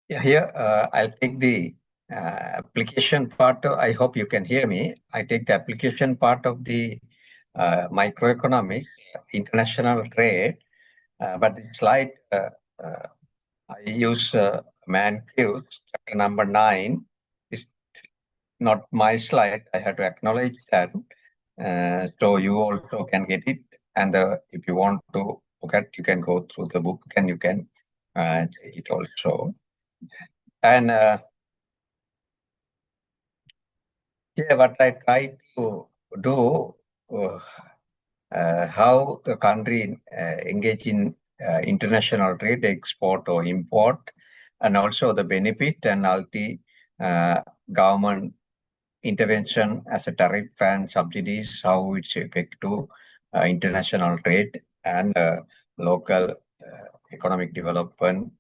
Yeah, here I'll take the application part. I hope you can hear me. I take the application part of the microeconomics, international trade, but the slide I use Mankew's chapter number 9. It's not my slide. I have to acknowledge that. So you also can get it. And if you want to look at, you can go through the book and you can take it also. And yeah, what I try to do, how the country engage in international trade, export or import, and also the benefit and all the government intervention as a tariff and subsidies, how it's affect to international trade and local economic development,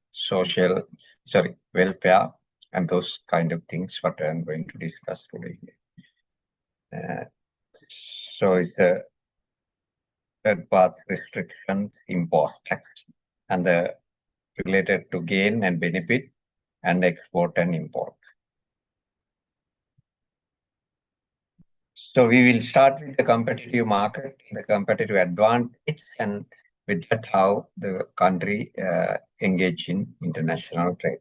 welfare, and those kind of things, what I'm going to discuss today. So it's a third path restriction import tax and the related to gain and benefit and export and import. So we will start with the competitive market, the competitive advantage, and with that how the country engage in international trade.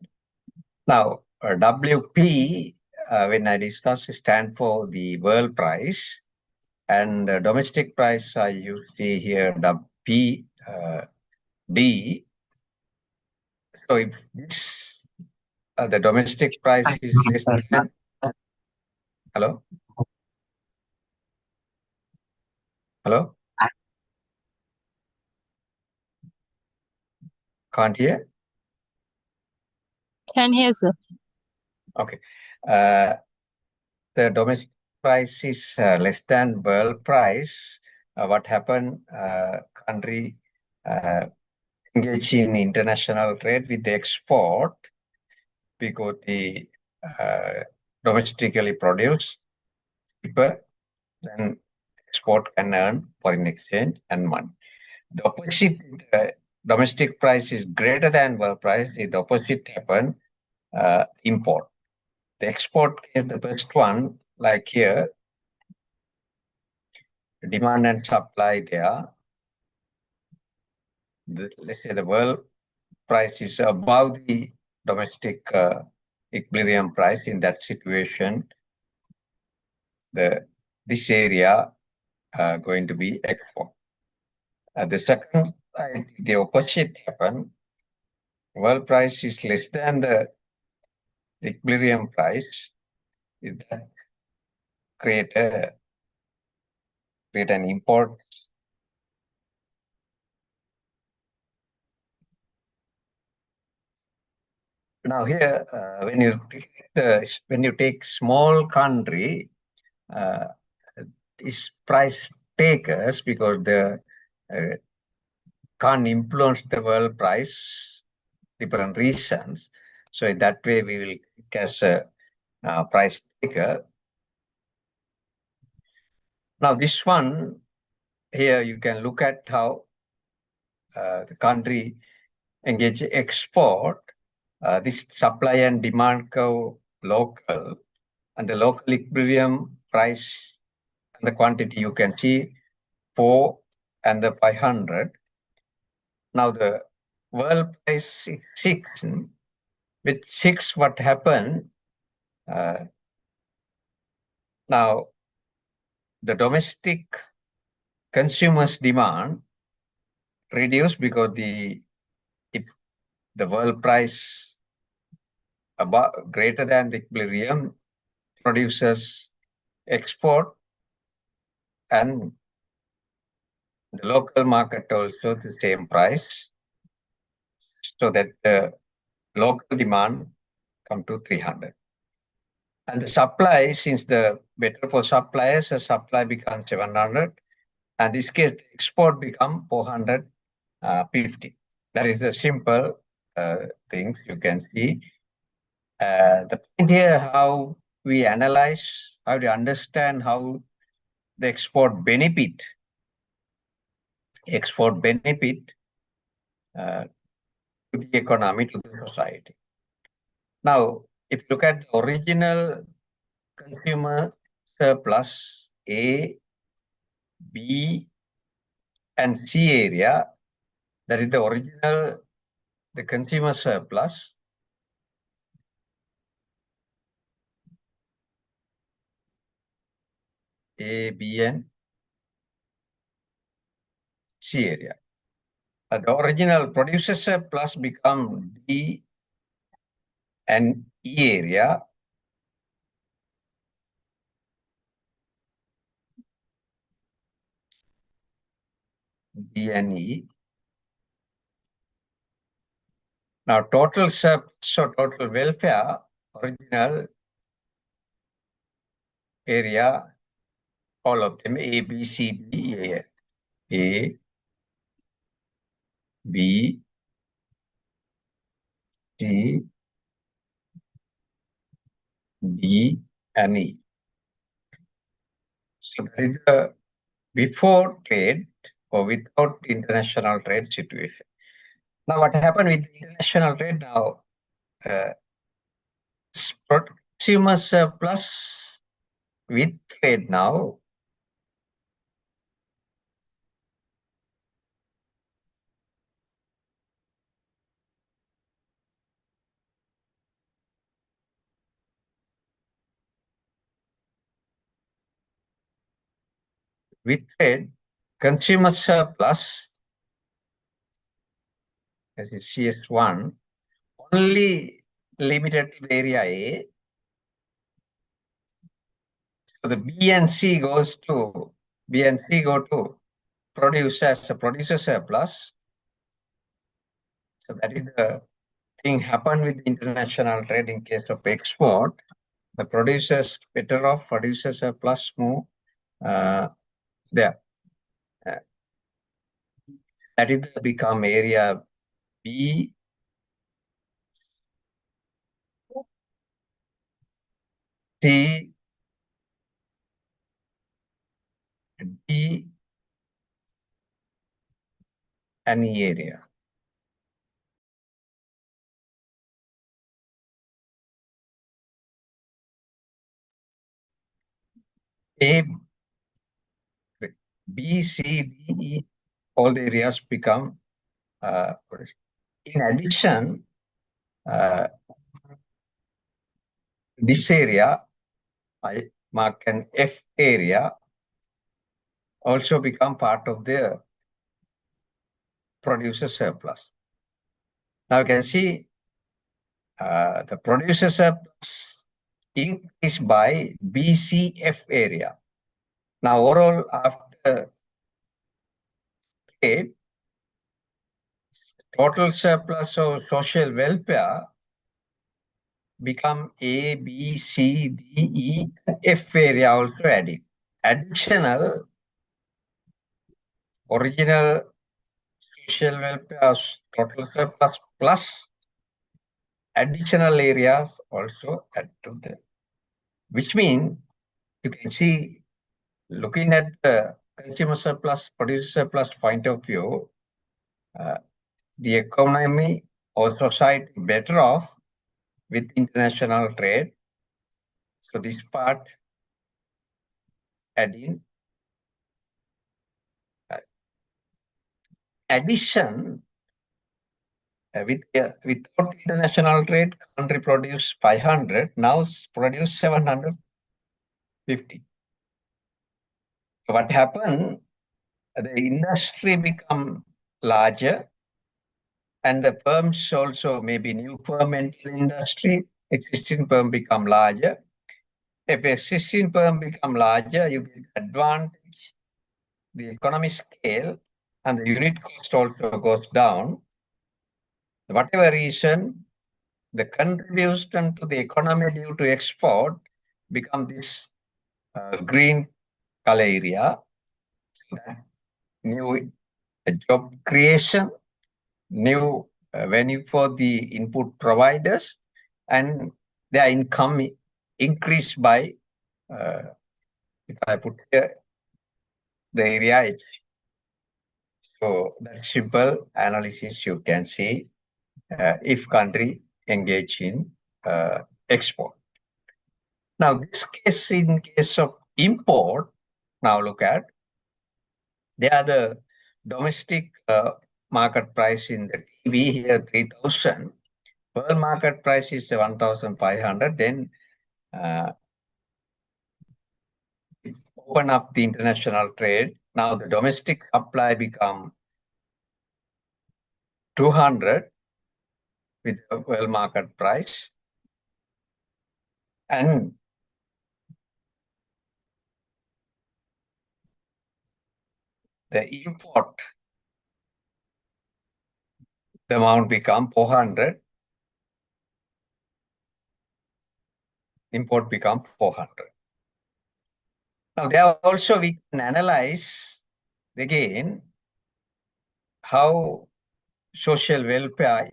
Now, WP, when I discuss, stand for the world price, and the domestic price I use here WP D. So if this the domestic price is less than, hello? Hello? Can't hear? Can hear, sir. Okay. The domestic price is less than world price. What happened? Country engage in international trade with the export because the domestically produced cheaper than export can earn foreign exchange and money. The opposite, domestic price is greater than world price. The opposite happen, import. The export is the best one, like here, demand and supply there. Let's say the world price is above the domestic equilibrium price. In that situation, this area going to be export. The second, the opposite happen. World price is less than the equilibrium price. That create an import. Now here, when you take small country, this price takers because the can't influence the world price, different reasons. So in that way, we will catch a price taker. Now this one here, you can look at how the country engage export. This supply and demand curve local, and the local equilibrium price and the quantity you can see 4 and the 500. Now the world price is 6. With 6, what happened? Now the domestic consumers demand reduced because if the world price about greater than the equilibrium, producers export and the local market also the same price, so that the local demand come to 300. And the supply, since the better for suppliers, the supply becomes 700, and in this case, the export become 450. That is a simple things you can see. The point here, how we analyze, how to understand how the export benefit to the economy, to the society. Now, if you look at the original consumer surplus A, B, and C area, that is the original, the consumer surplus. A, B, and C area. The original producer surplus become D and E area. D and E. Now total surplus, so total welfare, original area, all of them, A, B, C, D, A, B, C, D, and E. So that is the before trade or without international trade situation. Now what happened with international trade now? Consumer surplus with trade now. With trade, consumer surplus, that is CS1, only limited to the area A. So the B and C go to produce as a producer surplus. So that is the thing happened with international trade in case of export. The producers better off, producer surplus move there. That is become area B, C, D, and E area. A, B, C, D, E, all the areas become. In addition, this area, I mark an F area, also become part of the producer surplus. Now you can see the producer surplus increased by BCF area. Now overall after trade, total surplus of social welfare become A, B, C, D, E, F area also added. Additional original social welfare total surplus plus additional areas also add to them. Which means you can see, looking at the consumer surplus, producer surplus point of view, the economy or society better off with international trade. So this part adding. Addition, without international trade, country produce 500, now produce 750. So what happened? The industry become larger, and the firms also, maybe new firm enter industry, existing firm become larger. If existing firm become larger, you get advantage, the economy scale, and the unit cost also goes down. Whatever reason, the contribution to the economy due to export become this green color area. New job creation, new venue for the input providers, and their income increased by, if I put here, the area H. So that simple analysis you can see if country engage in export. Now, this case, in case of import, now look at, they are the domestic market price in the TV here, 3,000. World market price is 1,500. Then open up the international trade. Now the domestic supply become 200 with the world market price. And the import, the amount become 400. Import become 400. Now there also we can analyze again how social welfare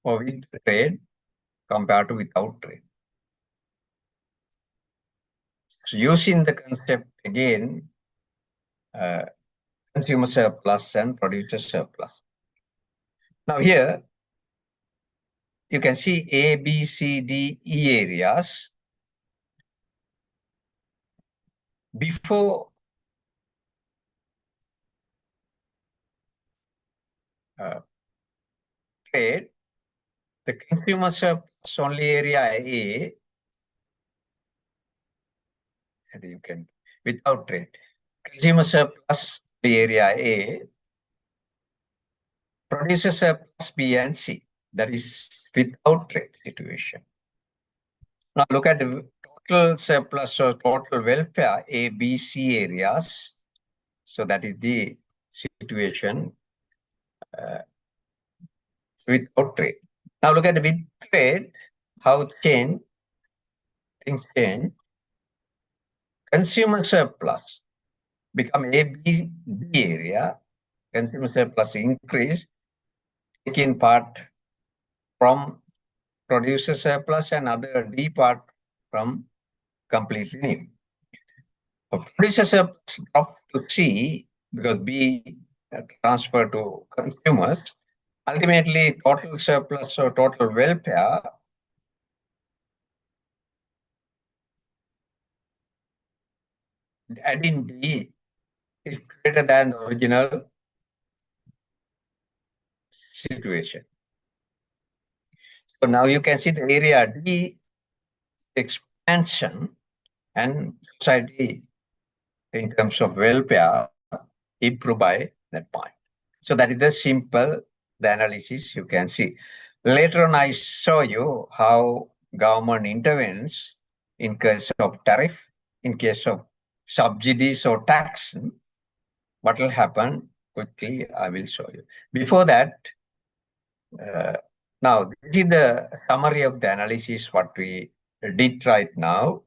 or with trade compared to without trade. So using the concept again, consumer surplus and producer surplus. Now here, you can see A, B, C, D, E areas. Before trade, the consumer surplus only area A, and you can, without trade. Consumer surplus the area A, producer surplus B and C. That is without trade situation. Now look at the total surplus or total welfare A, B, C areas. So that is the situation without trade. Now look at the with trade, how things change. Consumer surplus become A, B, D area. Consumer surplus increase, taking part from producer surplus and other D part from completely new. Producer surplus drop to C because B transfer to consumers. Ultimately, total surplus or total welfare adding D is greater than the original situation. So now you can see the area D expansion and society in terms of welfare improve by that point. So that is the simple the analysis you can see. Later on, I show you how government intervenes in case of tariff, in case of subsidies or tax. What will happen quickly, I will show you. Before that, now this is the summary of the analysis what we did right now.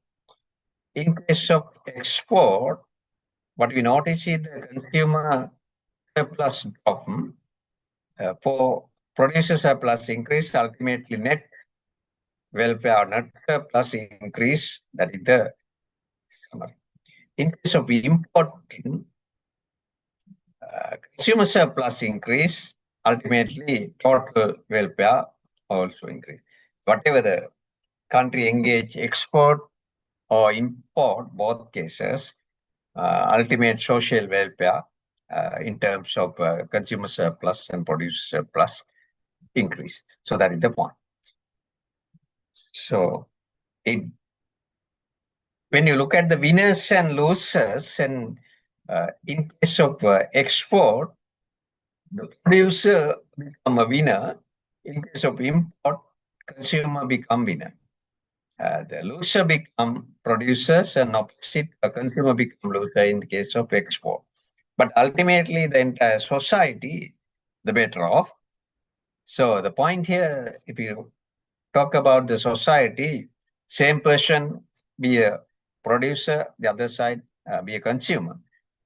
In case of export, what we notice is the consumer surplus drop for producer surplus increase, ultimately net welfare net surplus increase. That is the summary. In case of importing, consumer surplus increase, ultimately total welfare also increase. Whatever the country engage export or import, both cases, ultimate social welfare in terms of consumer surplus and producer surplus increase. So that is the point. So when you look at the winners and losers, and in case of export, the producer become a winner. In case of import, consumer become winner. The loser become producers and opposite consumer become loser in the case of export. But ultimately, the entire society, the better off. So the point here, if you talk about the society, same person be a producer, the other side be a consumer.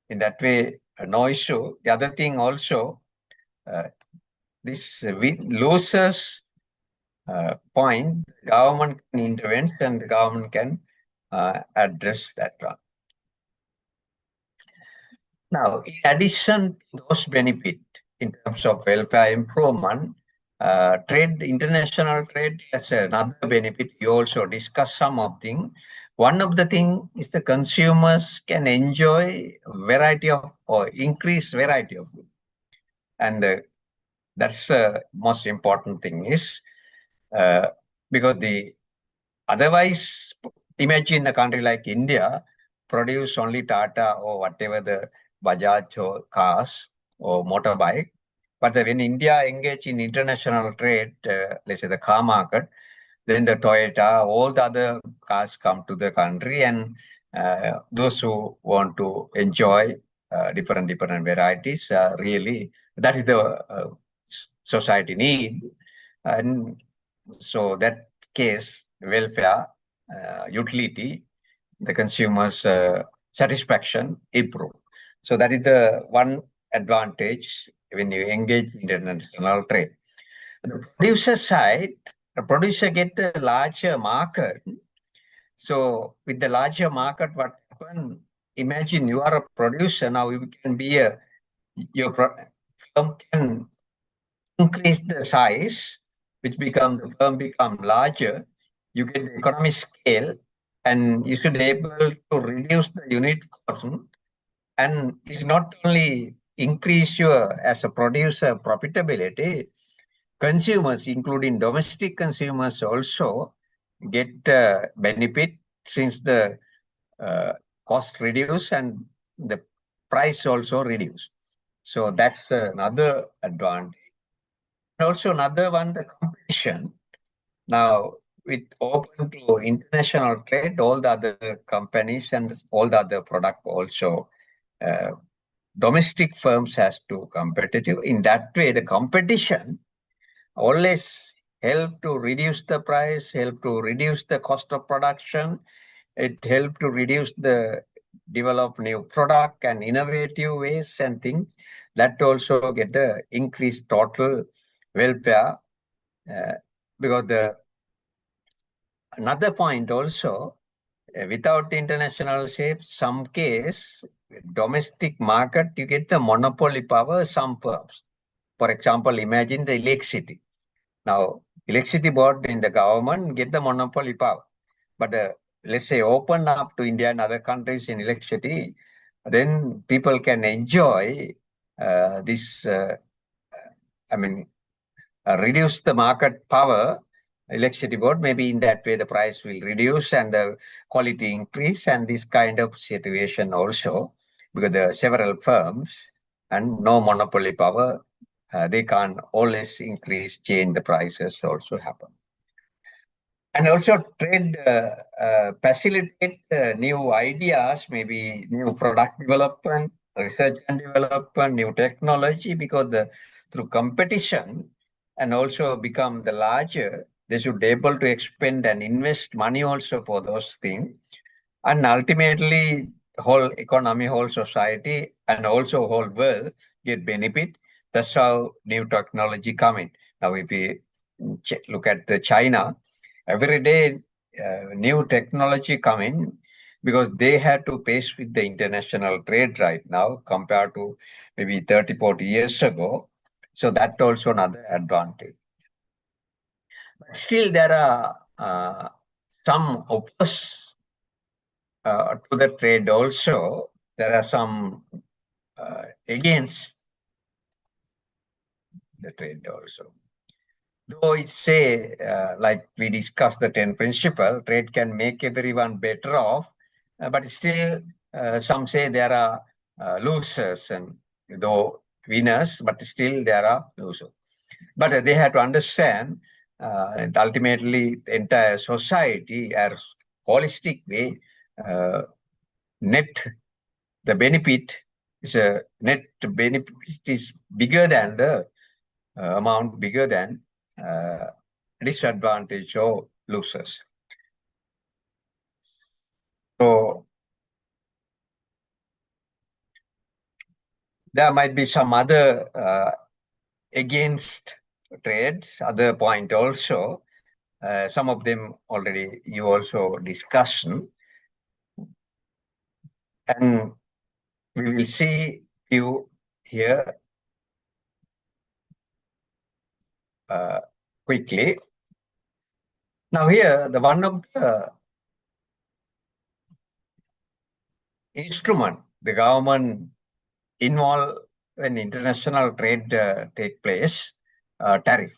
In that way, no issue. The other thing also, this losers point, the government can intervene and the government can address that one. Now, in addition to those benefits, in terms of welfare improvement, international trade has another benefit. You also discuss some of things. One of the thing is the consumers can enjoy variety of or increased variety of food. And that's most important thing is because the otherwise, imagine a country like India produce only Tata or whatever the Bajaj or cars or motorbike. But when India engage in international trade, let's say the car market, then the Toyota, all the other cars come to the country, and those who want to enjoy different varieties, really, that is the society need. And so that case, welfare, utility, the consumer's satisfaction improve. So that is the one advantage when you engage in international trade. The producer side, the producer get a larger market. So with the larger market, what happen? Imagine you are a producer now. You can be your firm can increase the size, which the firm become larger. You get the economy scale, and you should be able to reduce the unit cost. And it not only increase your as a producer profitability, consumers, including domestic consumers, also get benefit since the cost reduce and the price also reduce. So that's another advantage. Also another one, the competition. Now, with open to international trade, all the other companies and all the other product also, domestic firms has to competitive. In that way, the competition always help to reduce the price, help to reduce the cost of production. It help to reduce the develop new product and innovative ways and things that also get the increased total welfare. Because another point also, without international shape, some case domestic market you get the monopoly power some firms. For example, imagine the electricity. Now, electricity board in the government get the monopoly power. But let's say open up to India and other countries in electricity, then people can enjoy this, reduce the market power, electricity board, maybe in that way the price will reduce and the quality increase, and this kind of situation also, because there are several firms and no monopoly power, they can always increase, change the prices also happen. And also trade facilitate new ideas, maybe new product development, research and development, new technology, because through competition and also become the larger, they should be able to expend and invest money also for those things. And ultimately, whole economy, whole society, and also whole world get benefit. That's how new technology coming. Now, if we look at the China, every day new technology coming because they had to pace with the international trade right now compared to maybe 30, 40 years ago. So that also another advantage. But still, there are some oppose to the trade also. There are some against the trade also. Though it's say, like we discussed the 10 principle, trade can make everyone better off, but still some say there are losers and though winners, but still there are losers. But they have to understand ultimately the entire society as holistic way, net, the benefit is a net benefit is bigger than the amount bigger than disadvantage or losers. So there might be some other against trades, other point also. Some of them already you also discussed. And we will see you here quickly. Now here, the one of the instrument the government involved when international trade take place, tariff.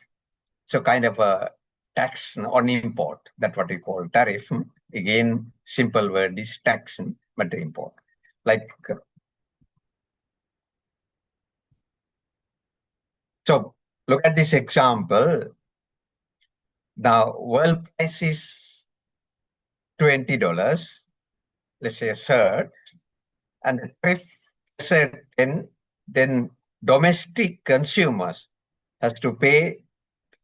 So kind of a tax on import. That's what we call tariff. Again, simple word is tax, but import. Like so, look at this example. Now, world price is $20. Let's say a shirt, and the tariff said then domestic consumers has to pay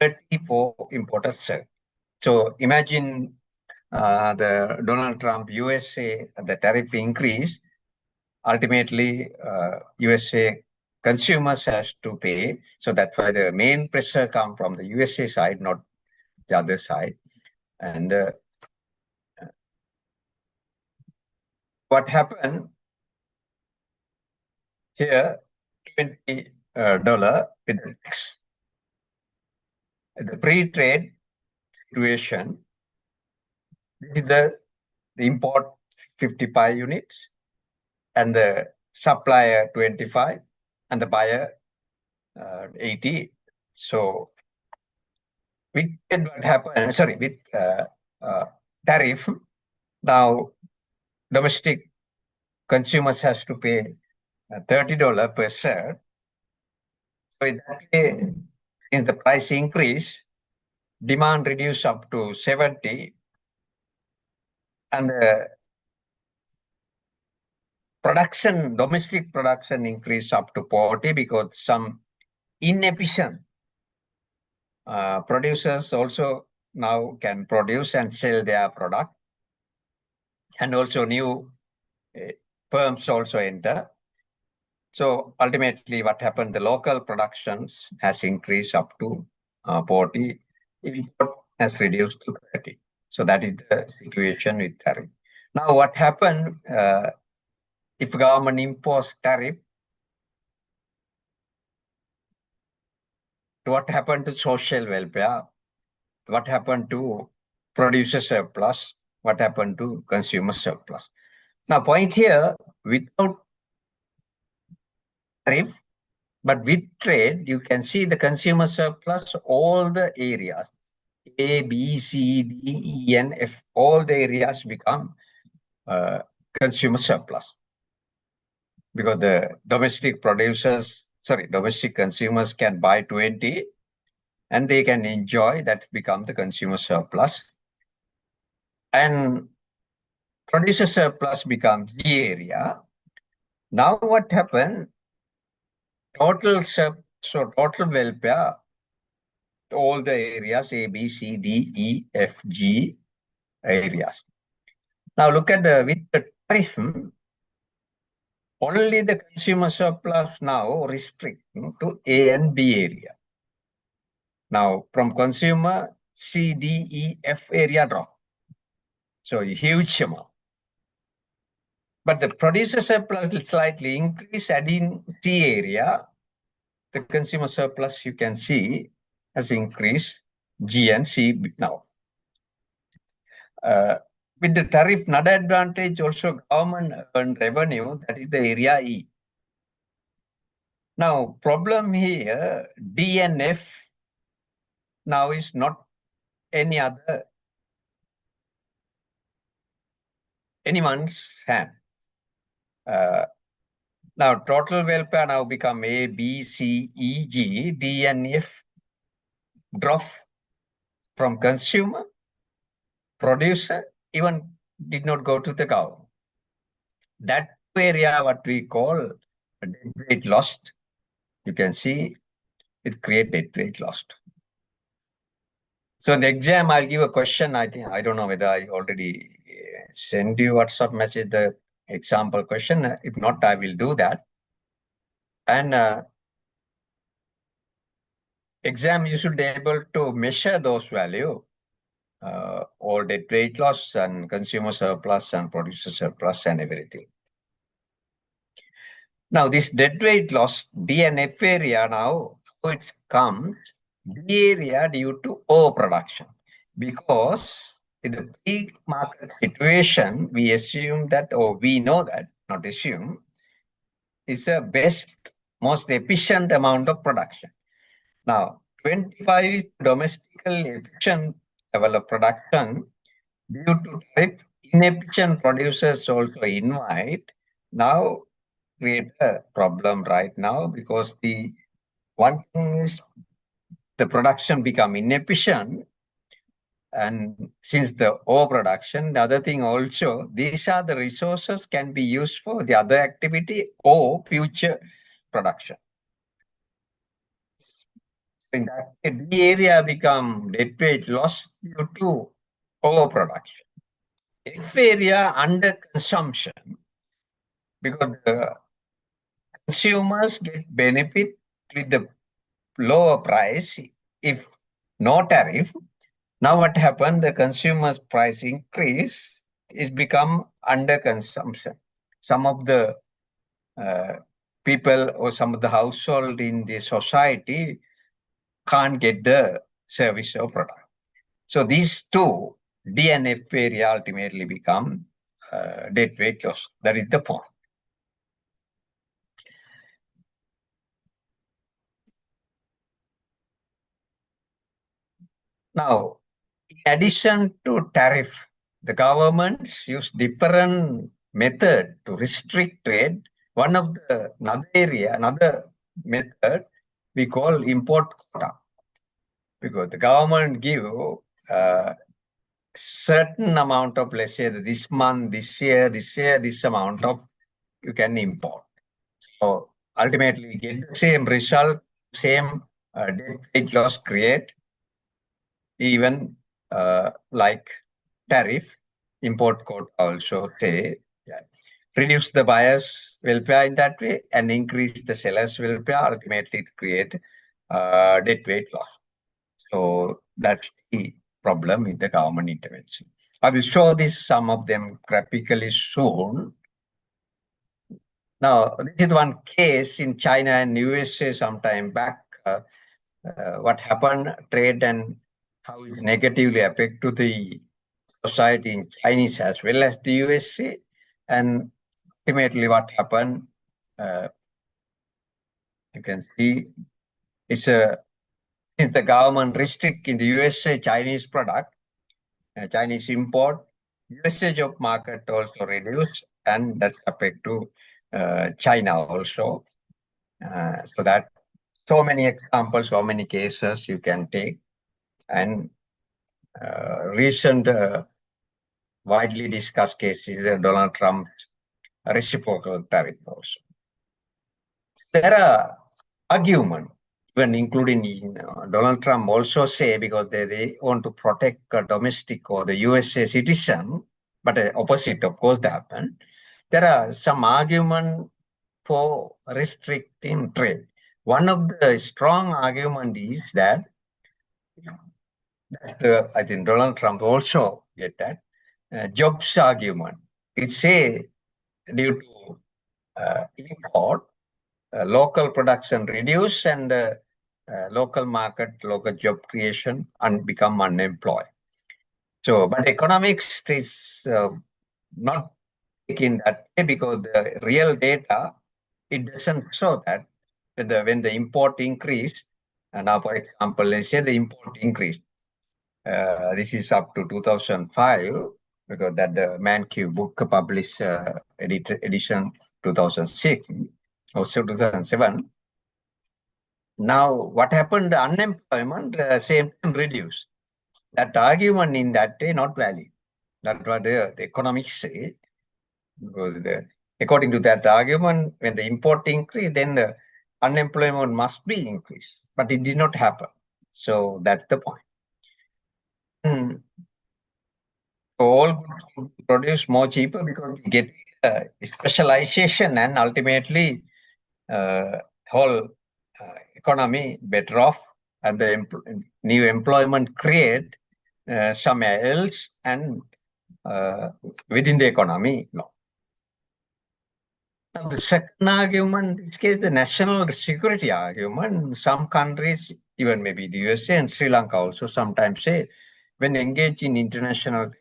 30 for imported shirt. So imagine the Donald Trump USA, the tariff increase, ultimately USA consumers has to pay. So that's why the main pressure come from the USA side, not the other side. And what happened here, $20 with the tax. The pre-trade situation, this is the import 55 units and the supplier 25 and the buyer 80. So with what happened, sorry, with tariff, now domestic consumers has to pay $30 per shirt. So in that way, in the price increase, demand reduced up to 70, and production, domestic production increased up to 40 because some inefficient producers also now can produce and sell their product, and also new firms also enter. So ultimately what happened, the local productions has increased up to 40, import has reduced to 30. So that is the situation with tariff. Now what happened if government impose tariff, what happened to social welfare? What happened to producer surplus? What happened to consumer surplus? Now point here, without tariff, but with trade, you can see the consumer surplus, all the areas, A, B, C, D, E, N, F, all the areas become consumer surplus. Because the domestic producers, sorry, domestic consumers can buy 20 and they can enjoy, that become the consumer surplus. And producer surplus becomes G area. Now what happened? Total welfare, all the areas A, B, C, D, E, F, G areas. Now look at with the tariff, only the consumer surplus now restrict to A and B area. Now from consumer, C, D, E, F area drop. So a huge amount. But the producer surplus will slightly increase, adding C area. The consumer surplus, you can see, has increased G and C now. With the tariff, another advantage also government earned revenue, that is the area E. Now, problem here, D and F now is not anyone's hand. Now, total welfare now become A, B, C, E, G, D, and F drop from consumer, producer, even did not go to the government. That area, what we call dead weight lost, you can see it create dead weight lost. So in the exam, I'll give a question. I don't know whether I already send you WhatsApp message, the example question. If not, I will do that. And exam, you should be able to measure those value, all dead weight loss and consumer surplus and producer surplus and everything. Now this dead weight loss, D and F area now, how it comes, D area due to overproduction. Because in the peak market situation, we assume that, or we know that, not assume, is the best, most efficient amount of production. Now, 25 is domestically efficient level of production due to tariff inefficient producers also invite now create a problem right now because the one thing is the production become inefficient and since the overproduction, the other thing also, these are the resources can be used for the other activity or future production. In that the area become dead weight loss due to overproduction. If area under consumption, because the consumers get benefit with the lower price if no tariff. Now what happened? The consumers' price increase is become under consumption. Some of the uh, people or some of the household in the society can't get the service or product. So these two DNF area ultimately become dead weight loss. That is the point. Now, in addition to tariff, the governments use different method to restrict trade. One of the another method we call import quota, because the government give certain amount of, let's say, this month, this year, this amount of you can import. So ultimately, we get the same result, same debt weight loss create, even like tariff, import quota also say that reduce the buyer's welfare in that way and increase the seller's welfare, ultimately create debt weight loss. So that's the problem with the government intervention. I will show this, some of them graphically soon. Now, this is one case in China and USA some time back. What happened, trade and how it negatively affect to the society in Chinese as well as the USA. And ultimately what happened, you can see it's since the government restrict in the USA Chinese product, Chinese import, USA job market also reduced and that's affect to China also. So that so many examples, so many cases you can take. And recent widely discussed cases Donald Trump's reciprocal tariff also. There are argument, even including Donald Trump also say because they want to protect domestic or the USA citizen, but opposite of course that happened. There are some argument for restricting trade. One of the strong argument is that that's the, I think Donald Trump also get that jobs argument. It say due to import, local production reduce and local market, local job creation and become unemployed. So, but economics is not taking that way because the real data, it doesn't show that when the import increase, and now for example, let's say the import increase, this is up to 2005 because that the Mankiw book published edition 2006 or 2007. Now, what happened? The unemployment same time reduced. That argument in that day not valid. That's what the economics say. Because according to that argument, when the import increased, then the unemployment must be increased. But it did not happen. So that's the point. All goods produce more cheaper because we get specialization and ultimately whole economy better off and the new employment create somewhere else and within the economy. No. Now, the second argument, in this case, the national security argument, some countries even maybe the USA and Sri Lanka also sometimes say, when engaged in international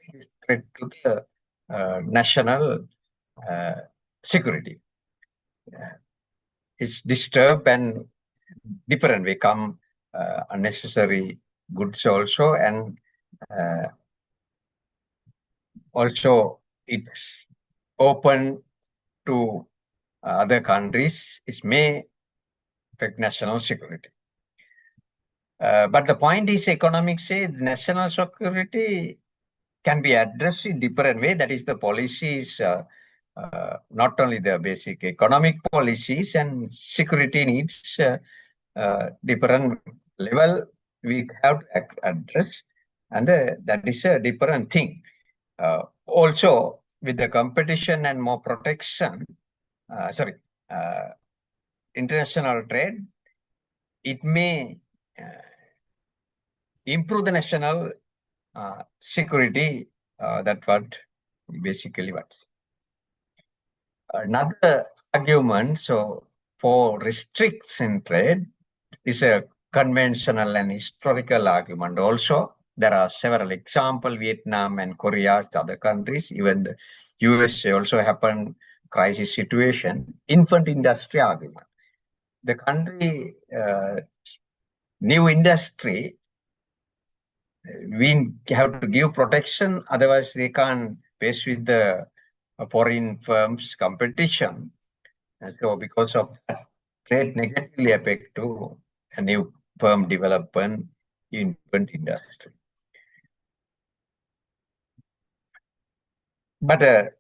threat to the national security. It's disturbed and different way come unnecessary goods also, and also it's open to other countries. It may affect national security. But the point is, economics say national security can be addressed in different way. That is, the policies, not only the basic economic policies and security needs, different level we have to address, and that is a different thing. Also, with the competition and more protection, international trade, it may improve the national security. That's what basically what. Another argument, so for restriction trade, is a conventional and historical argument. Also, there are several examples: Vietnam and Korea, other countries, even the USA also happened crisis situation. Infant industry argument. The country new industry, we have to give protection, otherwise they can't face with the foreign firms competition. And so because of that, trade negatively affect to a new firm development in infant industry. But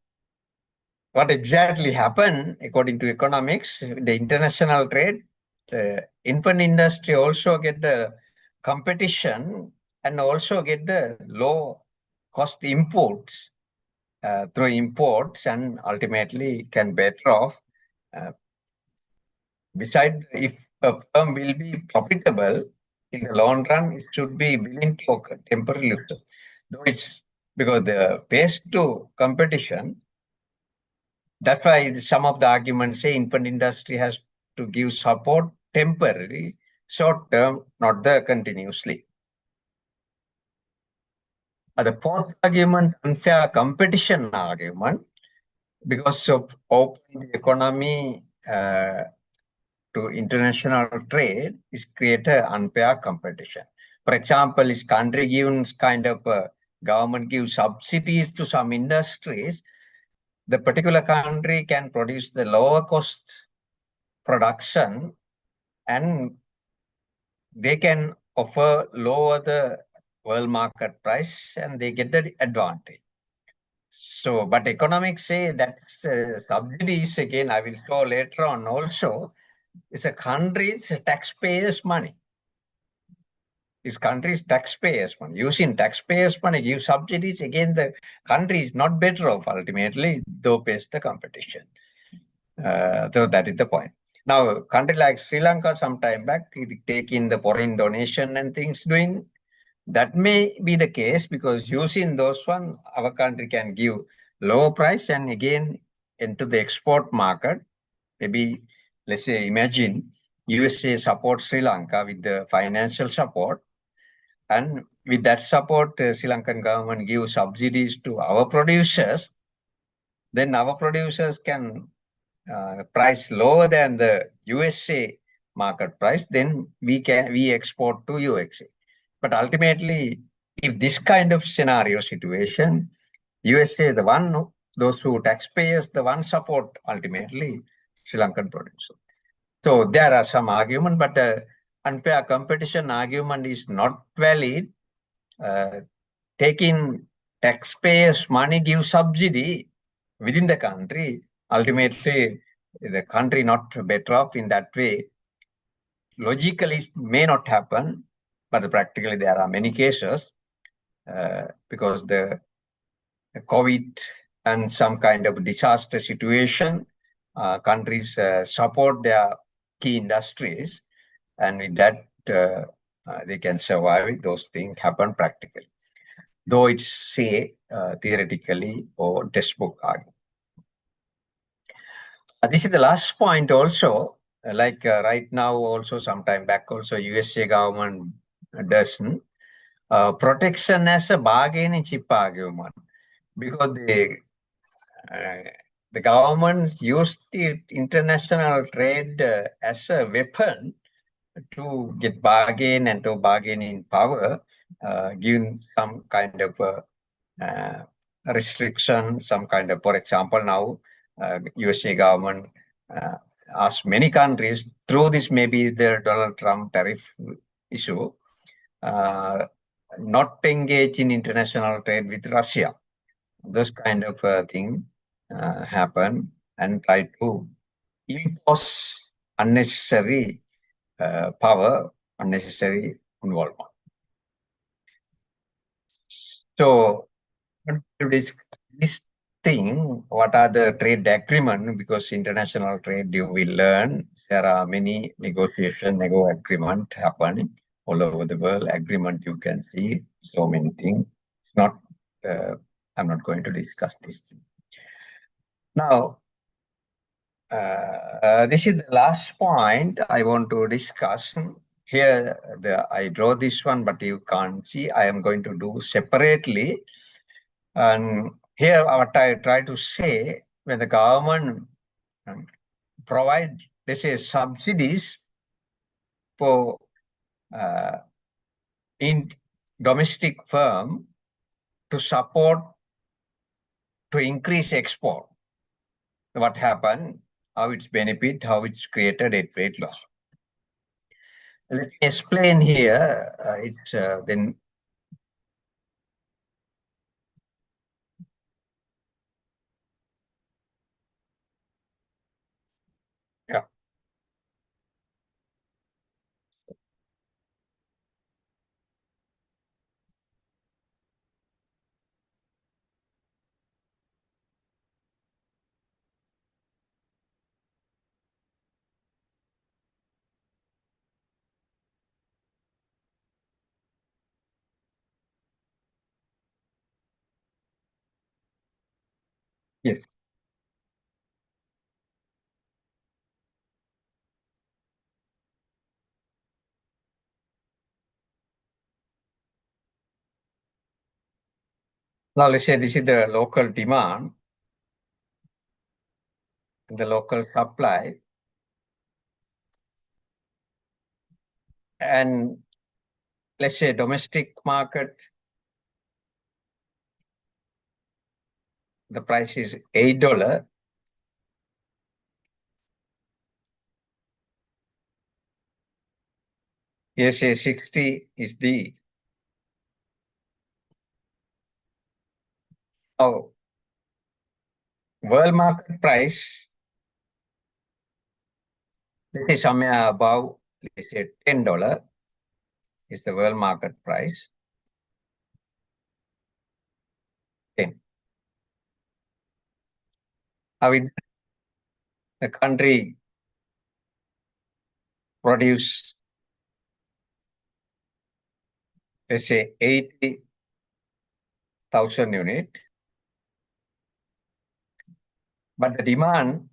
what exactly happened according to economics, the international trade, the infant industry also get the competition and also get the low cost imports through imports, and ultimately can better off. Besides, if a firm will be profitable in the long run, it should be willing to temporarily lose. Though it's because the base to competition, that's why some of the arguments say infant industry has to give support temporarily, short term, not the continuously. The fourth argument, unfair competition argument, because of open economy to international trade, is create unfair competition. For example, is country gives kind of government gives subsidies to some industries, the particular country can produce the lower cost production and they can offer lower the world market price and they get the advantage. So, but economics say that subsidies, again, I will show later on also, it's a country's taxpayers' money. This country's taxpayers' money. Using taxpayers' money, give subsidies, again, the country is not better off ultimately, though pays the competition. So that is the point. Now, country like Sri Lanka some time back, taking the foreign donation and things doing, that may be the case because using those one, our country can give lower price and again into the export market. Maybe, let's say, imagine USA support Sri Lanka with the financial support. And with that support, Sri Lankan government gives subsidies to our producers. Then our producers can price lower than the USA market price. Then we export to USA. But ultimately, if this kind of scenario situation, USA the one, those who taxpayers, the one support ultimately Sri Lankan producer. So there are some argument, but unfair competition argument is not valid. Taking taxpayers' money, give subsidy within the country, ultimately the country not better off in that way. Logically, it may not happen, but practically there are many cases because the COVID and some kind of disaster situation, countries support their key industries, and with that they can survive. Those things happen practically, though it's say theoretically or textbook argument. This is the last point also. like right now also sometime back also USA government doesn't protection as a bargaining chip argument because uh, the government used the international trade as a weapon to get bargain and to bargain in power, giving some kind of uh, restriction, some kind of, for example, now USA government uh, asked many countries through this maybe the Donald Trump tariff issue, uh, not engage in international trade with Russia. Those kind of thing happen and try to impose unnecessary power, unnecessary involvement. So this thing, what are the trade agreement? Because international trade, you will learn there are many nego agreement happening all over the world. Agreement you can see so many things. Not, I'm not going to discuss this. Now, this is the last point I want to discuss. Here, I draw this one, but you can't see. I am going to do separately. And here, what I try to say, when the government provide, let's say, subsidies for in domestic firm to support to increase export, what happened? How it's benefit? How it's created a weight loss? Let me explain here. It's then. Yeah. Yes. Now let's say this is the local demand, the local supply, and let's say domestic market, the price is $8. Here say 60 is the oh, world market price. Let's say somewhere above, let's say $10 is the world market price. 10. How is the country produce, let's say 80,000 unit, but the demand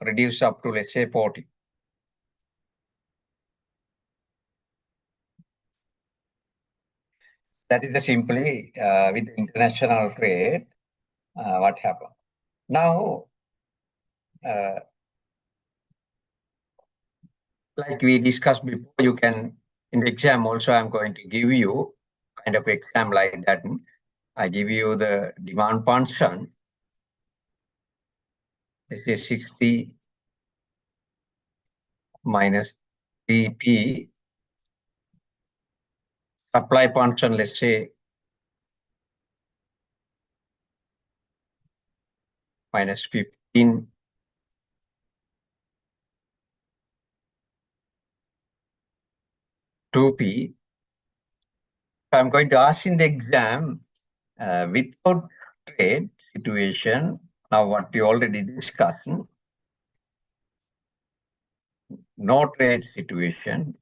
reduce up to let's say 40. That is the simply with international trade, what happened. Now, like we discussed before, you can, in the exam also, I'm going to give you kind of exam like that. I give you the demand function. Let's say 60 minus 3P. Supply function, let's say minus 15 2P. I'm going to ask in the exam without trade situation. Now, what we already discussed, no trade situation,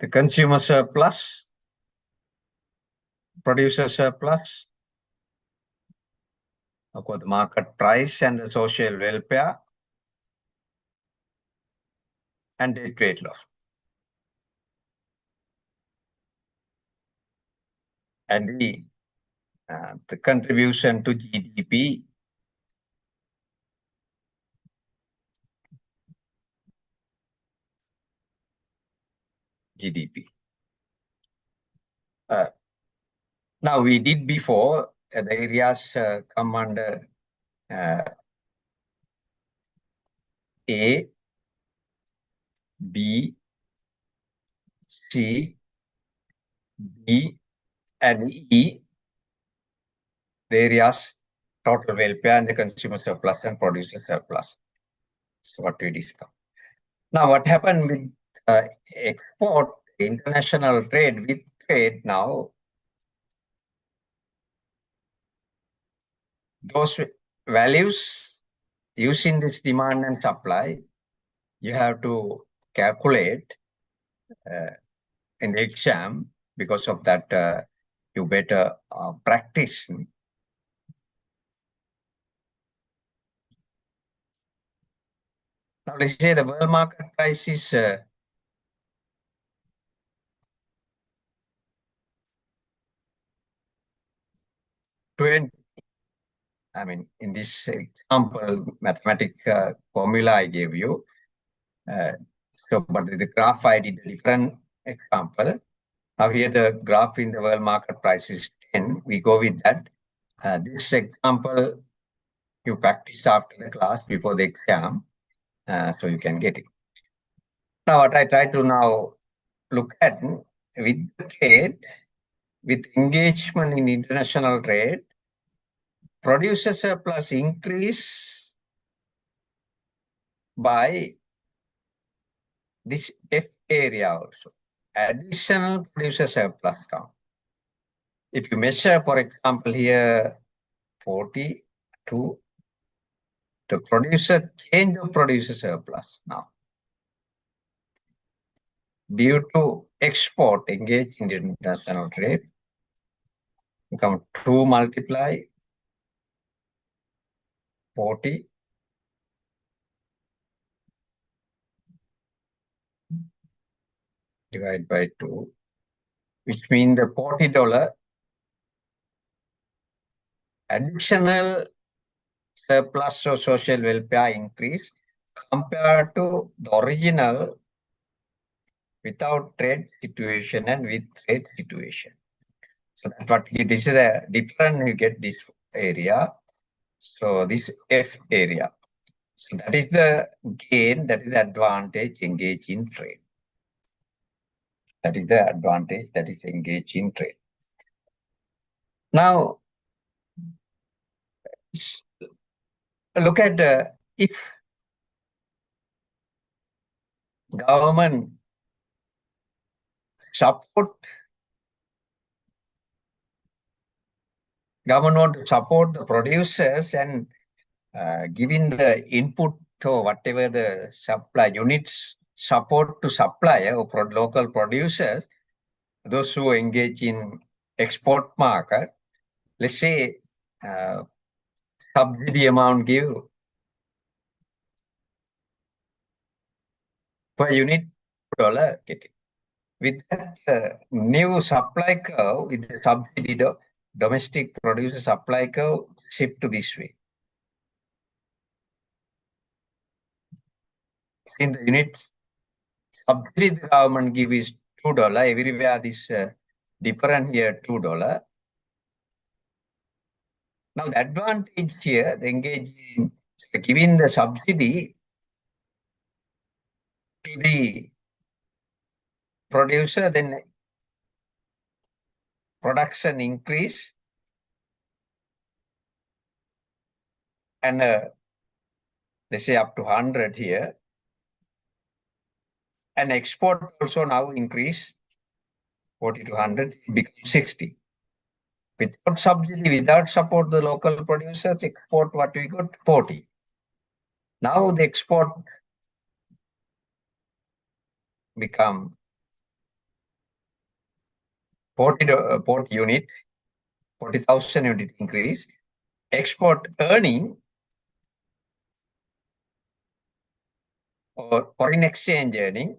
the consumer surplus, producer surplus, of course, the market price and the social welfare and debt weight loss. And the contribution to GDP, GDP. Now we did before, the areas come under A, B, C, D, and E, the areas total welfare and the consumer surplus and producer surplus. So what we discussed. Now what happened with export, international trade, with trade now, those values using this demand and supply, you have to calculate in the exam. Because of that, you better practice. Now let's say the world market price is 20. I mean, in this example, mathematic formula I gave you. But the graph I did a different example. Now here the graph in the world market price is 10. We go with that. This example you practice after the class before the exam, so you can get it. Now what I try to now look at with trade, with engagement in international trade, producer surplus increase by this F area also, additional producer surplus count. If you measure, for example, here 42, the producer change of producer surplus now. Due to export engaged in international trade, become 2 multiply 40 divided by 2, which means the $40 additional surplus or social welfare increase compared to the original without trade situation and with trade situation. So that's what this is the different, you get this area. So this F area. So that is the gain, that is the advantage engage in trade. That is the advantage that is engage in trade. Now, look at if government want to support the producers and giving the input to whatever the supply units support to supplier or local producers, those who engage in export market, let's say subsidy amount give per unit $2 getting. With that new supply curve, with the subsidy domestic producer supply curve shift to this way. In the unit subsidy the government give is $2. Everywhere this different here $2. Now the advantage here, the engaging giving the subsidy to the producer, then production increase and let's say up to 100 here, and export also now increase 40 to 100, becomes 60. Without subsidy, without support the local producers, export what we got 40. Now the export become 40 unit, 40,000 unit increase. export earning or foreign exchange earning,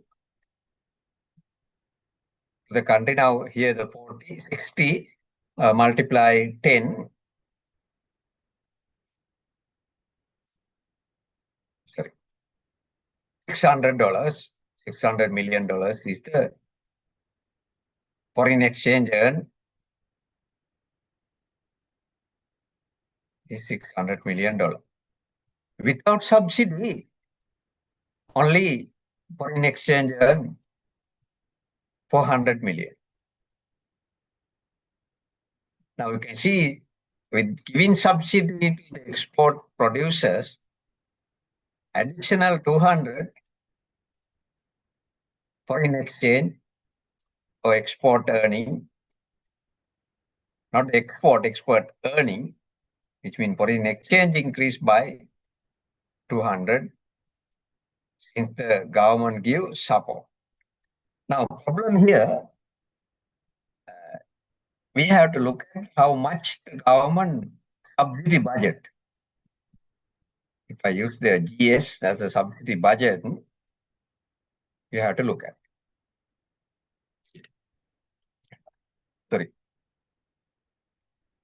the country now here the 40, 60 multiply 10, sorry, $600, $600 million is the foreign exchange earn is $600 million. Without subsidy, only foreign exchange earn 400 million. Now you can see with giving subsidy to the export producers, additional 200 foreign exchange or export earning, not export earning, which means foreign exchange increased by 200 since the government gives support. Now, problem here, we have to look at how much the government subsidy budget. If I use the GS as a subsidy budget, you have to look at. Sorry.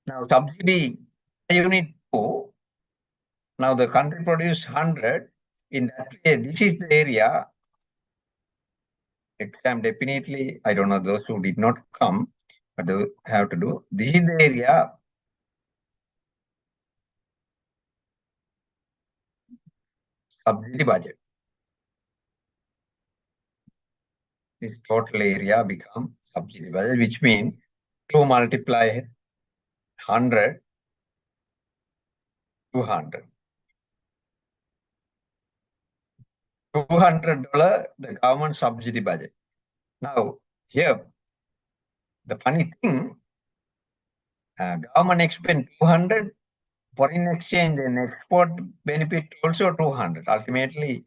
Now, subsidy unit 2, now the country produce 100. In that way, this is the area. Exam definitely, I don't know those who did not come, but they have to do. This is the area subsidy budget. This total area become subsidy budget, which means 2 multiply 100, 200. $200 the government subsidy budget. Now, here, the funny thing, government expend 200, foreign exchange and export benefit also 200. Ultimately,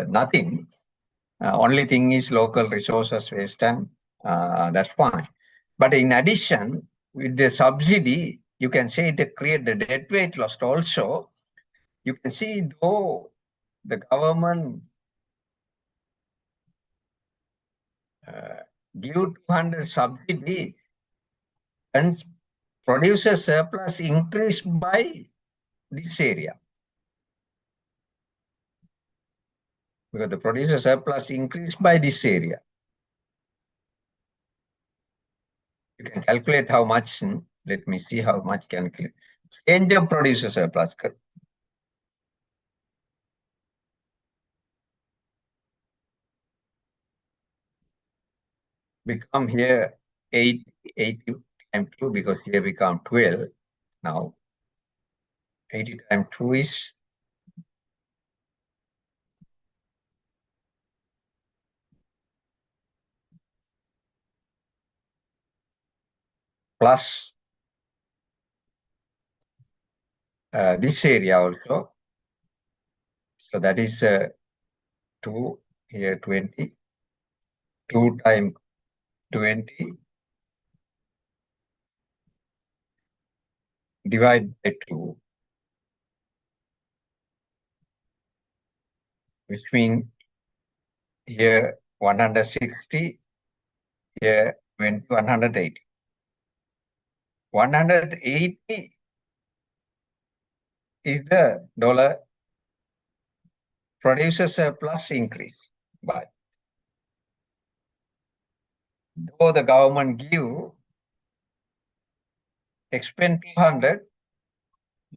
nothing. Only thing is local resources waste, and that's fine. But in addition, with the subsidy, you can say it create the dead weight loss also. You can see though the government give 200 subsidy and producer surplus increase by this area. Because the producer surplus increased by this area. You can calculate how much. Let me see how much calculate. Change of producer surplus. Become here 8 times 2 because here become 12 now. 80 times 2 is plus this area also. So that is 2 here 20. 2 times 20 divided by 2, which means here 160, here 180. 180 is the dollar producer surplus increase by. Though the government give expend 200,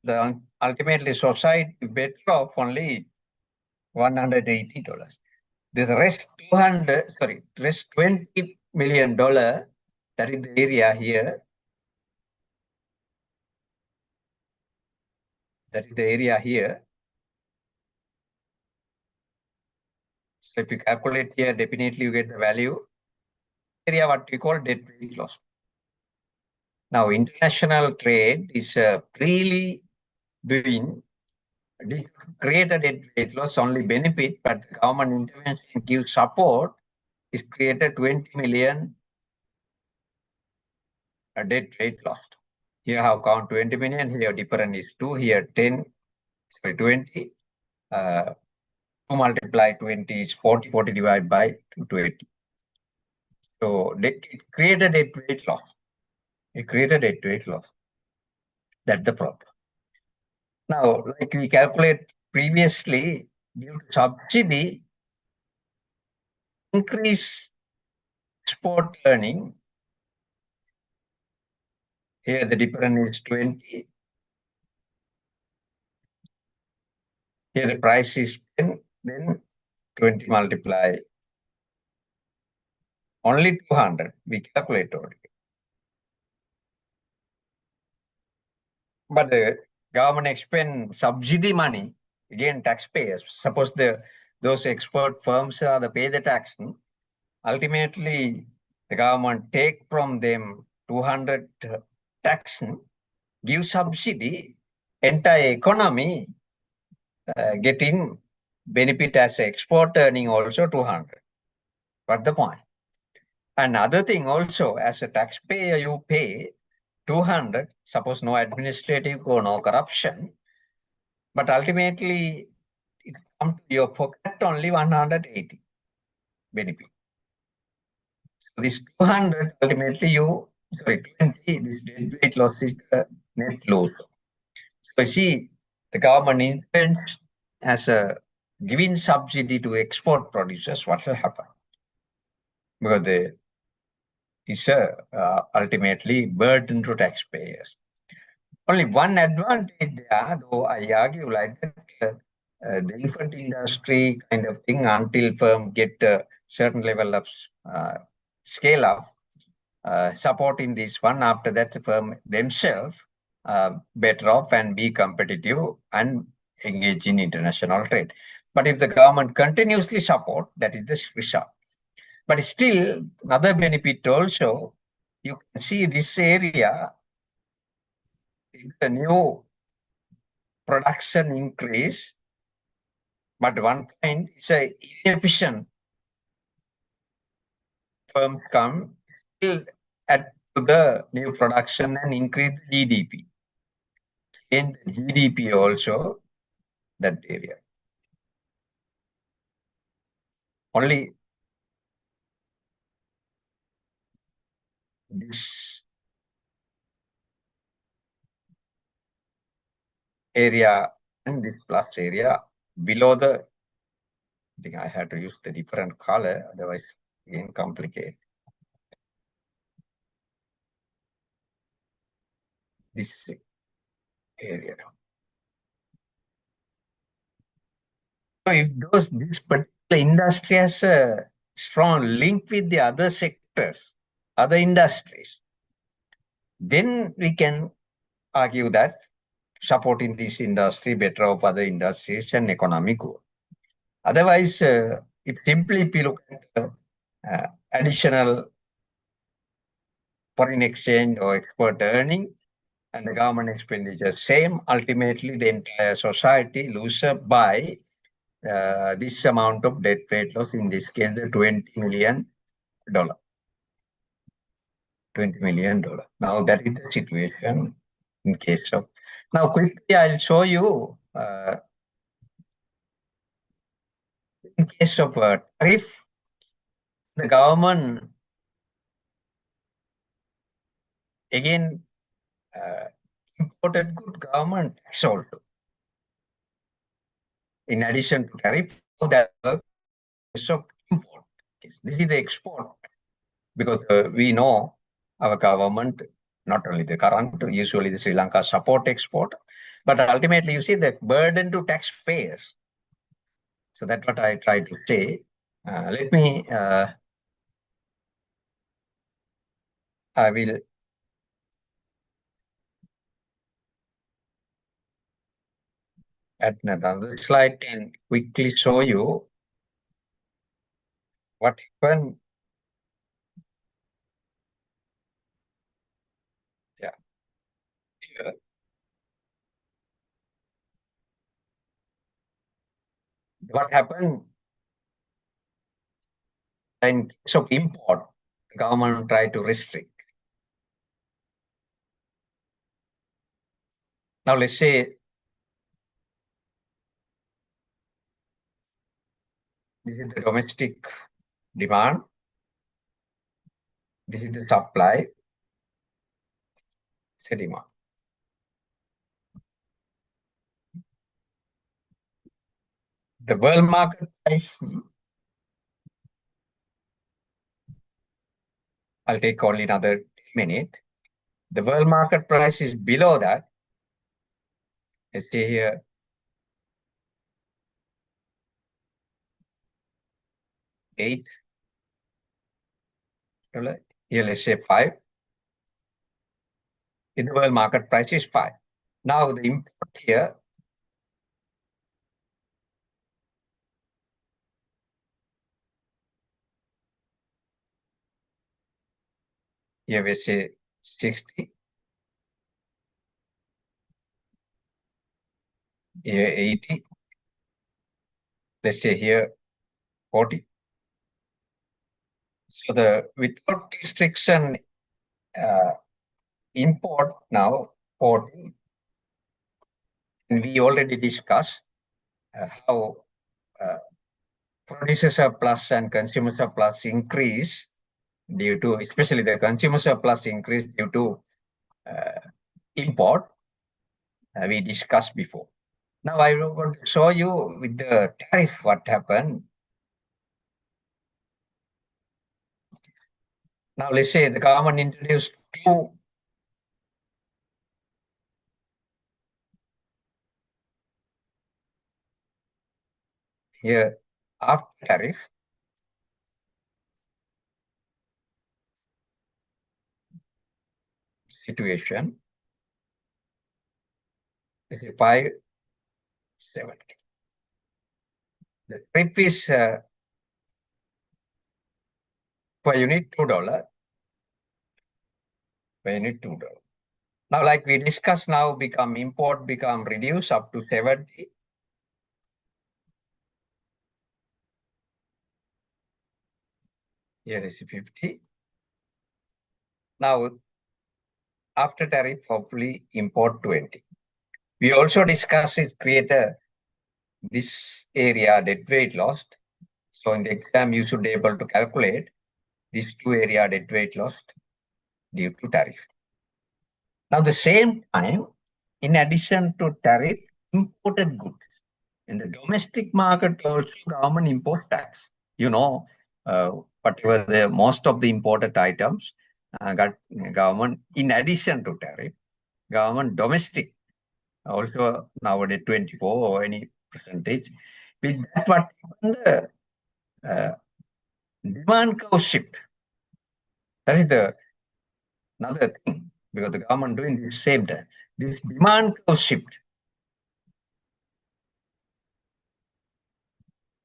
the ultimately society better off only $180. The rest rest $20 million, that is the area here. That is the area here. So if you calculate here, definitely you get the value. Area what we call dead weight loss. Now, international trade is freely doing, create a dead weight loss, only benefit, but the government intervention gives support, is created 20 million dead weight loss. Here have count 20 million, here difference is 2, here 10, sorry, 20. 2 multiply 20 is 40, 40 divided by 220. So it created a weight loss. It created a weight loss. That's the problem. Now, like we calculate previously, due to subsidy, increase export earning. Here the difference is 20. Here the price is 10, then 20 multiply only 200. We calculate already. But the government expend subsidy money, again taxpayers. Suppose those export firms are the pay the tax. Ultimately, the government take from them 200 tax, give subsidy, entire economy getting benefit as export earning also 200. What the point? Another thing also, as a taxpayer, you pay 200, suppose no administrative or no corruption, but ultimately it comes to your pocket only 180 benefit. So this 200 ultimately you, sorry, 20, this dead weight loss is the net loss. So see, the government intends as a giving subsidy to export producers, what will happen? Because they is ultimately burden to taxpayers. Only one advantage there, though I argue like that, the infant industry kind of thing until firm get a certain level of scale up, supporting this one. After that, the firm themselves better off and be competitive and engage in international trade. But if the government continuously support, that is the result. But still, another benefit also, you can see this area, the new production increase, but one point, it's a inefficient firms come still add to the new production and increase the GDP. In the GDP also, that area. Only this area and this plus area below the, I think I had to use the different color, otherwise again complicate. This area. So if this particular industry has a strong link with the other sectors, other industries, then we can argue that supporting this industry better of other industries and economic growth. Otherwise, if simply we look at additional foreign exchange or export earning and the government expenditure same, ultimately the entire society loses by this amount of debt weight loss, in this case, the $20 million. $20 million. Now that is the situation in case of. Now quickly I'll show you in case of tariff, the government again imported good government tax also. In addition to tariff, that is of import. This is the export, because we know our government, not only the current, usually the Sri Lanka support export, but ultimately you see the burden to taxpayers. So that's what I try to say. Let me, I will add another slide and quickly show you what happened. Yeah. Here. What happened in case of import, government tried to restrict. Now let's say this is the domestic demand, this is the supply, it's a demand. The world market price, I'll take only another minute. The world market price is below that. Let's say here, $8. Here, let's say 5. In the world market price is 5. Now the import here, here we say 60. Here 80. Let's say here 40. So the without restriction import now 40. And we already discussed how producer surplus and consumer surplus increase due to, especially the consumer surplus increase due to import. We discussed before. Now I want to show you with the tariff what happened. Now let's say the government introduced two here after tariff. Situation. This is 570. The tariff is per unit $2. Per unit $2. Now, like we discussed, now import become reduced up to 70. Here is 50. Now, after tariff, hopefully import 20. We also discussed is create this area deadweight lost. So in the exam, you should be able to calculate these two area deadweight lost due to tariff. Now, the same time, in addition to tariff, imported goods. In the domestic market, also government import tax. You know, whatever the most of the imported items got government, in addition to tariff, government domestic also nowadays 24 or any percentage. With that, what the demand curve shift. That is the another thing, because the government doing the same time. This demand curve shift.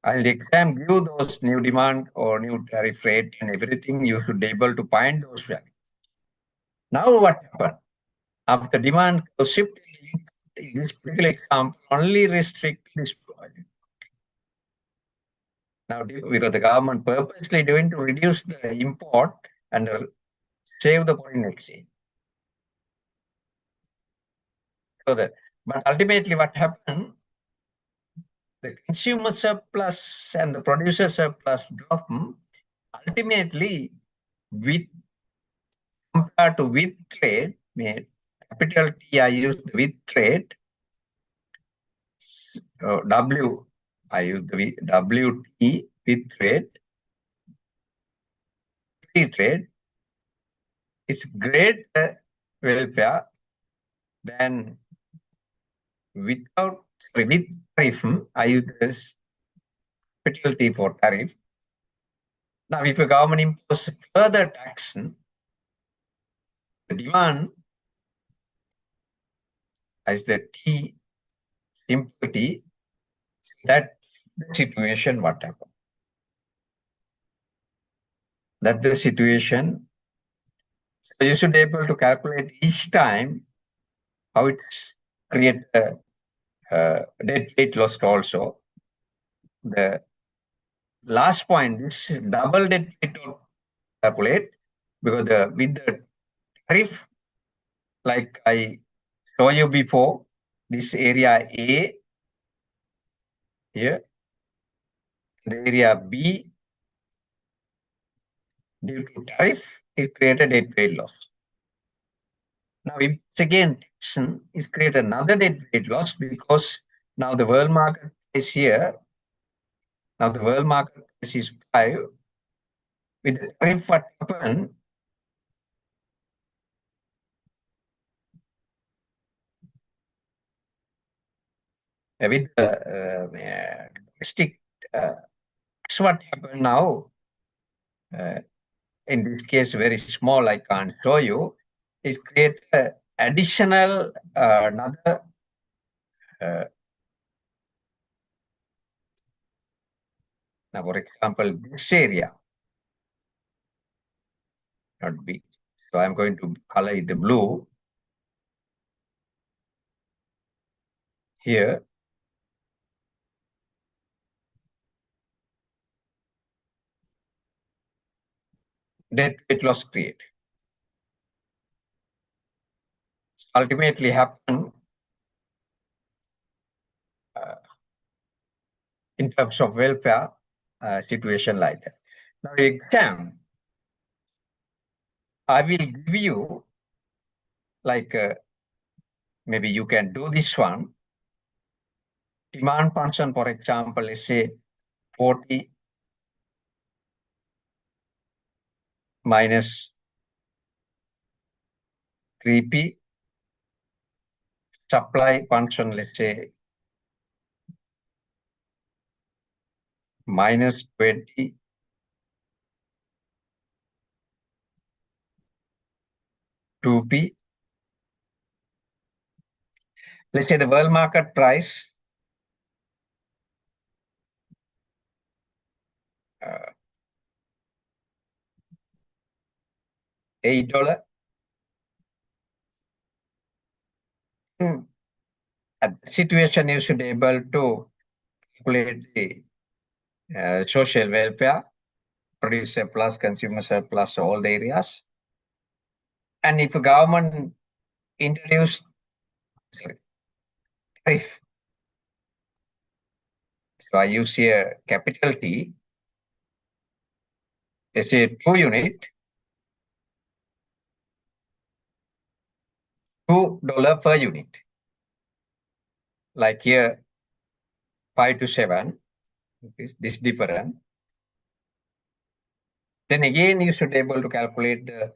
And the exam give those new demand or new tariff rate and everything, you should be able to find those values. Now what happened? After demand curve shift, in this particular example, only restrict this project. Now, because the government purposely doing to reduce the import and save the foreign exchange. So but ultimately what happened, the consumer surplus and the producer surplus drop. Ultimately, with compared to with trade, capital T, I use the with trade. W, I use the WT with trade. Free trade is great welfare than without with tariff. I use this capital T for tariff. Now, if the government imposes further tax, the demand as the T, simple T, that situation what happened? That's the situation. So you should be able to calculate each time how it's create a deadweight loss also. The last point, this double deadweight calculate, because with the tariff, like I show you before, this area A here, the area B due to tariff, it created a trade loss. Now, if it's again Texan, it created another trade loss because now the world market is here. Now the world market price is 5. With the tariff, what happened? With the domestic, that's what happened now. In this case, very small, I can't show you. It creates additional another now, for example, this area, not big. So I'm going to color it the blue here. That weight loss create. Ultimately happen in terms of welfare situation like that. Now, exam, I will give you like maybe you can do this one. Demand function, for example, let's say 40 minus 3p. Supply function, let's say minus 20 2p. Let's say the world market price $8. At that situation, you should be able to calculate the social welfare, produce surplus, consumer surplus, all the areas. And if a government introduce tariff, so I use here capital T, let's say 2 unit, $2 per unit. Like here, 5 to 7, this different. Then again, you should be able to calculate the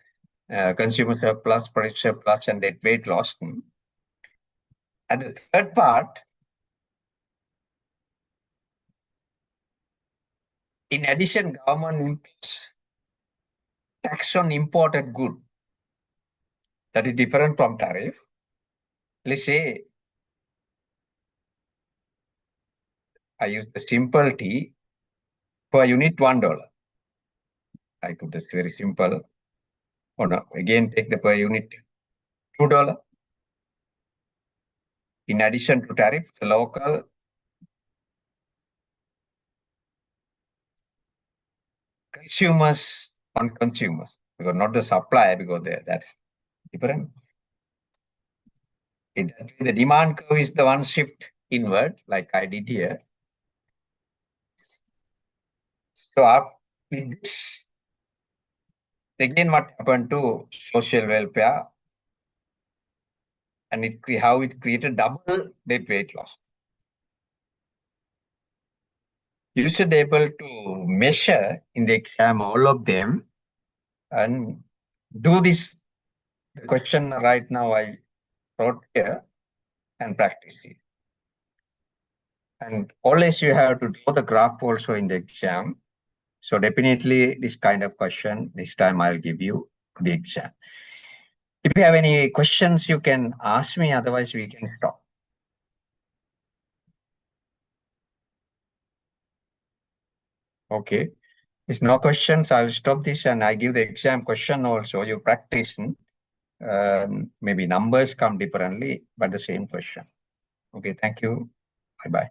consumer surplus, price surplus, and that weight loss. And the third part, in addition, government imposed tax on imported good. That is different from tariff. Let's say I use the simple T per unit $1. I put this very simple. Oh no, again take the per unit $2. In addition to tariff, the local consumers on consumers, because not the supply, because that's different. The demand curve is the one shift inward, like I did here. So with this, again, what happened to social welfare, and how it created double that weight loss. You should be able to measure in the exam all of them and do this. The question right now I wrote here and practice it. And always you have to draw the graph also in the exam. So definitely this kind of question, this time I'll give you the exam. If you have any questions, you can ask me, otherwise we can stop. Okay. If no questions, I'll stop this and I give the exam question also. You practice. Maybe numbers come differently, but the same question. Okay, thank you. Bye-bye.